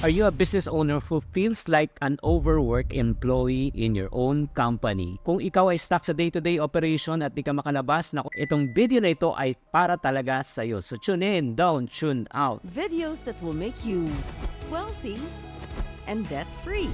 Are you a business owner who feels like an overworked employee in your own company? Kung ikaw ay stuck sa day-to-day operation at di ka makalabas, naku, itong video na ito ay para talaga sa iyo. So tune in, don't tune out. Videos that will make you wealthy and debt-free.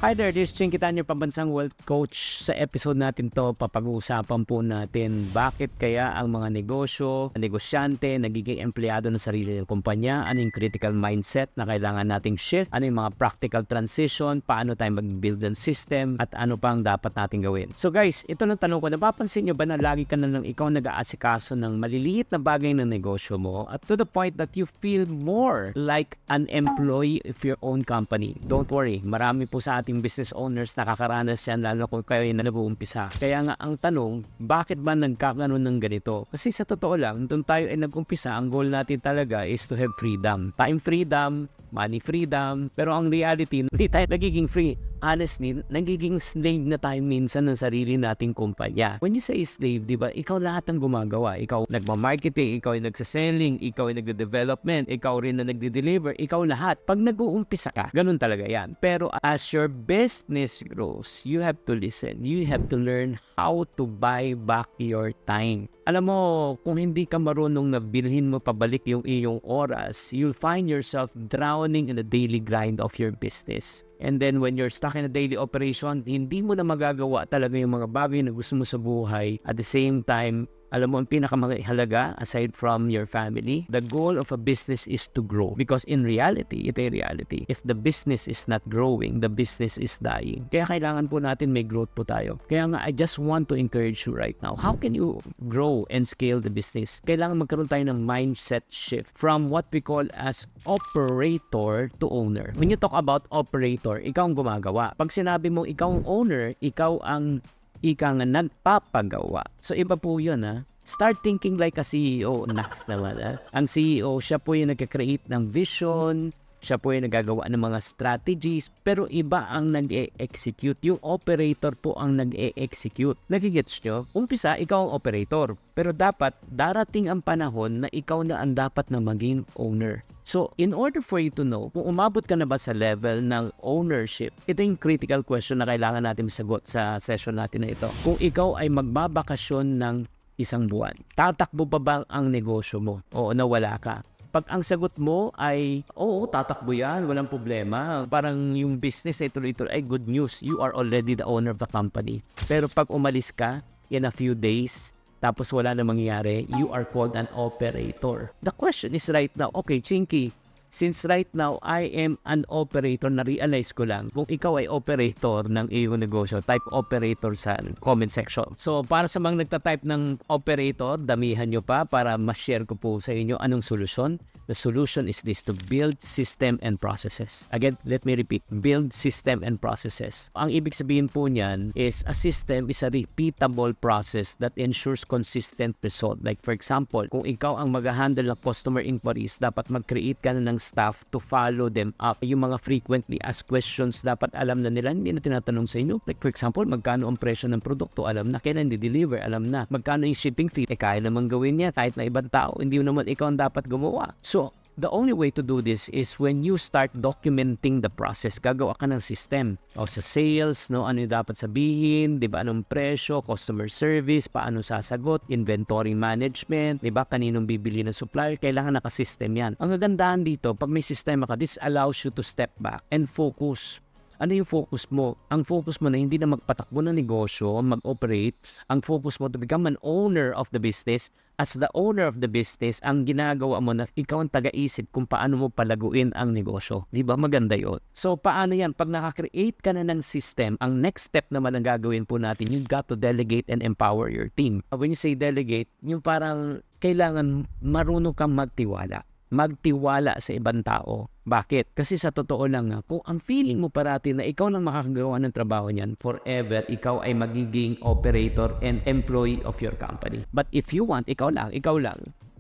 Hi there, this is Chinky Tan, your pambansang wealth coach. Sa episode natin to, papag-uusapan po natin bakit kaya ang mga negosyante, nagiging empleyado ng sarili ng kumpanya, ano yung critical mindset na kailangan nating shift, ano yung mga practical transition, paano tayo mag-build ng system, at ano pang dapat natin gawin. So guys, ito ng tanong ko, napapansin nyo ba na lagi ka na lang ikaw nag-aasikaso ng maliliit na bagay ng negosyo mo at to the point that you feel more like an employee of your own company? Don't worry, marami po sa ating business owners nakakaranas yan, lalo kung kayo na nag-uumpisa. Kaya nga ang tanong, bakit ba nagkakaroon ng ganito? Kasi sa totoo lang, doon tayo ay nag-umpisa, ang goal natin talaga is to have freedom. Time freedom, money freedom, pero ang reality, hindi tayo nagiging free. Honestly, nagiging slave na tayo minsan ng sarili nating kumpanya. When you say slave, di ba, ikaw lahat ang gumagawa. Ikaw nagma-marketing, ikaw ay nagsa-selling, ikaw ay nagde-development, ikaw rin na nagde-deliver, ikaw lahat. Pag nag-uumpisa ka, ganun talaga yan. Pero as your business grows, you have to listen. You have to learn how to buy back your time. Alam mo, kung hindi ka marunong na bilhin mo pabalik yung iyong oras, you'll find yourself drowning in the daily grind of your business. And then when you're stuck in a daily operation, hindi mo na magagawa talaga yung mga bagay na gusto mo sa buhay. At the same time, alam mo, ang pinakamahalaga aside from your family, the goal of a business is to grow. Because in reality, ito yung reality. If the business is not growing, the business is dying. Kaya kailangan po natin may growth po tayo. Kaya nga, I just want to encourage you right now. How can you grow and scale the business? Kailangan magkaroon tayo ng mindset shift from what we call as operator to owner. When you talk about operator, ikaw ang gumagawa. Pag sinabi mo ikaw ang owner, ikaw ang ika nga nagpapagawa. So iba po yun ha. Start thinking like a CEO. Next naman ha. Ang CEO, siya po yung nagka-create ng vision, siya po yung nagagawa ng mga strategies, pero iba ang nag-e-execute. Yung operator po ang nag-e-execute. Nagigets nyo? Umpisa, ikaw ang operator. Pero dapat, darating ang panahon na ikaw na ang dapat na maging owner. So, in order for you to know, kung umabot ka na ba sa level ng ownership, ito yung critical question na kailangan natin sagot sa session natin na ito. Kung ikaw ay magbabakasyon ng isang buwan, tatakbo pa ba ang negosyo mo? O nawala ka? Pag ang sagot mo ay, oo, tatakbo yan, walang problema. Parang yung business ay tuloy-tuloy, ay good news, you are already the owner of the company. Pero pag umalis ka in a few days, tapos wala na mangyayari, you are called an operator. The question is right now, okay, Chinky, since right now I am an operator, na-realize ko lang, kung ikaw ay operator ng iyong negosyo, type operator sa comment section. So, para sa mga nagta-type ng operator, damihan nyo pa para ma-share ko po sa inyo anong solusyon. The solution is this, to build system and processes. Again, let me repeat, build system and processes. Ang ibig sabihin po niyan is a system is a repeatable process that ensures consistent result. Like for example, kung ikaw ang mag-handle ng customer inquiries, dapat mag-create ka na ng staff to follow them up. Yung mga frequently asked questions, dapat alam na nila, hindi na tinatanong sa inyo. Like for example, magkano ang presyo ng produkto, alam na. Kailan di-deliver, alam na. Magkano yung shipping fee, kaya naman gawin niya kahit na ibang tao, hindi naman ikaw ang dapat gumawa. So, the only way to do this is when you start documenting the process. Gagawa ka ng system. O sa sales, no, ano yung dapat sabihin, di ba, anong presyo, customer service, paano sasagot, inventory management, di ba, kaninong bibili ng supplier, kailangan naka-system yan. Ang kagandahan dito, pag may sistema ka, this allows you to step back and focus. Ano yung focus mo? Ang focus mo na hindi na magpatakbo ng negosyo, mag-operate. Ang focus mo to become an owner of the business. As the owner of the business, ang ginagawa mo na ikaw ang taga-isip kung paano mo palaguin ang negosyo. Di ba? Maganda yun. So, paano yan? Pag nakakreate ka na ng system, ang next step naman ang gagawin po natin, you've got to delegate and empower your team. When you say delegate, yung parang kailangan marunong kang magtiwala sa ibang tao. Bakit? Kasi sa totoo lang, kung ang feeling mo parati na ikaw lang makakagawa ng trabaho niyan, forever, ikaw ay magiging operator and employee of your company. But if you want, ikaw lang.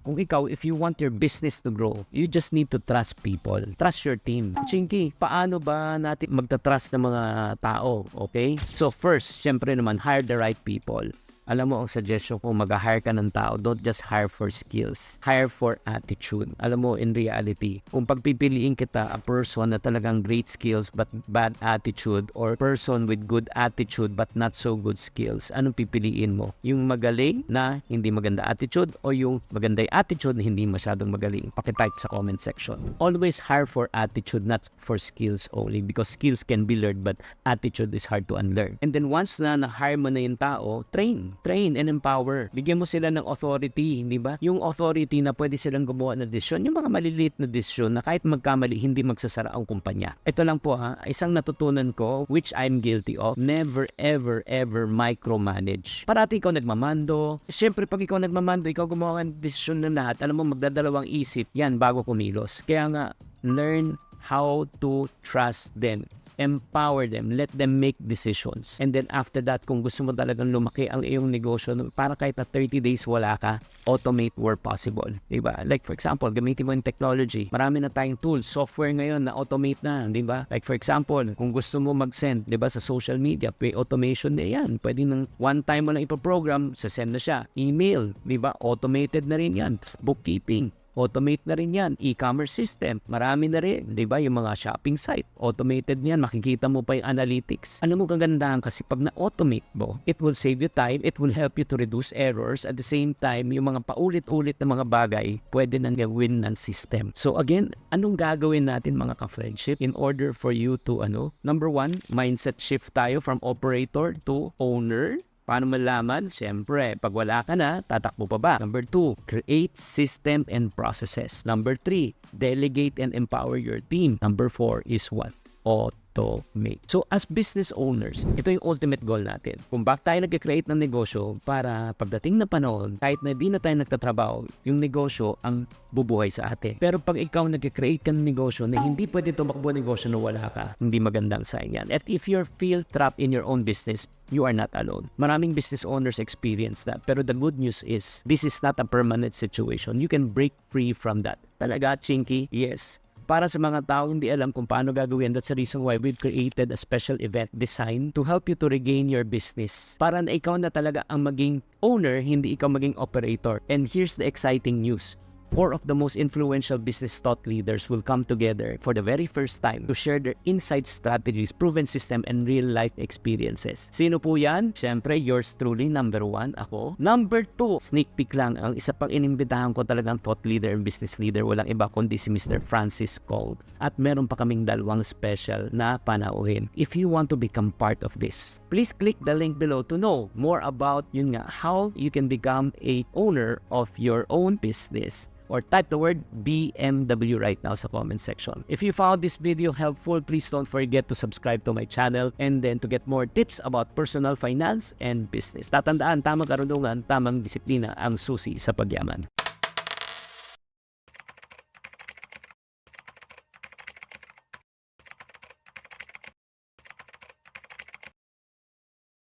Kung ikaw, if you want your business to grow, you just need to trust people. Trust your team. Chinky, paano ba natin magta-trust ng mga tao? Okay? So first, syempre naman, hire the right people. Alam mo, ang suggestion ko, mag-hire ka ng tao, don't just hire for skills. Hire for attitude. Alam mo, in reality, kung pagpipiliin kita a person na talagang great skills but bad attitude, or person with good attitude but not so good skills, anong pipiliin mo? Yung magaling na hindi maganda attitude o yung maganda attitude na hindi masyadong magaling? Pakitype sa comment section. Always hire for attitude, not for skills only, because skills can be learned but attitude is hard to unlearn. And then once na na-hire mo na yung tao, train and empower. Bigyan mo sila ng authority, di ba? Yung authority na pwede silang gumawa ng desisyon, yung mga maliliit na desisyon na kahit magkamali, hindi magsasara ang kumpanya. Ito lang po isang natutunan ko, which I'm guilty of, never ever micromanage. Parati ikaw nagmamando. Siyempre, pag ikaw nagmamando, ikaw gumawa ng desisyon ng lahat, alam mo, magdadalawang isip, yan, bago kumilos. Kaya nga, learn how to trust them. Empower them, let them make decisions. And then after that, kung gusto mo talagang lumaki ang iyong negosyo, para kahit na 30 days wala ka, automate where possible. Diba? Like for example, gamitin mo yung technology. Marami na tayong tools, software ngayon na automate na, diba? Like for example, kung gusto mo mag-send, diba, sa social media, pay automation na yan. Pwede nang one time mo lang ipaprogram, sasend na siya. Email, diba? Automated na rin yan. Bookkeeping, automate na rin yan. E-commerce system, marami na rin. Diba? Yung mga shopping site, automated yan. Makikita mo pa yung analytics. Alam mo, kagandahan kasi pag na-automate mo, it will save you time, it will help you to reduce errors. At the same time, yung mga paulit-ulit na mga bagay, pwede nang gawin ng system. So again, anong gagawin natin mga ka-friendship in order for you to, number one, mindset shift tayo from operator to owner. Paano malaman? Siyempre, pag wala ka na, tatakbo pa ba? Number 2, create system and processes. Number 3, delegate and empower your team. Number 4 is what? Automate. So, as business owners, ito yung ultimate goal natin. Kung bakit tayo nag-create ng negosyo para pagdating na panahon, kahit na di na tayo nagtatrabaho, yung negosyo ang bubuhay sa atin. Pero pag ikaw nag-create ka ng negosyo na hindi pwede tumakbo negosyo na wala ka, hindi magandang sign yan. At if you feel trapped in your own business, you are not alone. Maraming business owners experience that. Pero the good news is, this is not a permanent situation. You can break free from that. Talaga, Chinky? Yes. Para sa mga tao hindi alam kung paano gagawin, that's the reason why we've created a special event designed to help you to regain your business. Para na ikaw na talaga ang maging owner, hindi ikaw maging operator. And here's the exciting news. 4 of the most influential business thought leaders will come together for the very first time to share their insights, strategies, proven system, and real-life experiences. Sino po yan? Siyempre, yours truly, number 1, ako. Number 2, sneak peek lang, ang isa pang inimbitahan ko talagang thought leader and business leader, walang iba kundi si Mr. Francis Cole. At meron pa kaming dalawang special na panauhin. If you want to become part of this, please click the link below to know more about how you can become a owner of your own business. Or type the word BMW right now sa comment section. If you found this video helpful, please don't forget to subscribe to my channel and then to get more tips about personal finance and business. Tatandaan, tamang karunungan, tamang disiplina ang susi sa pagyaman.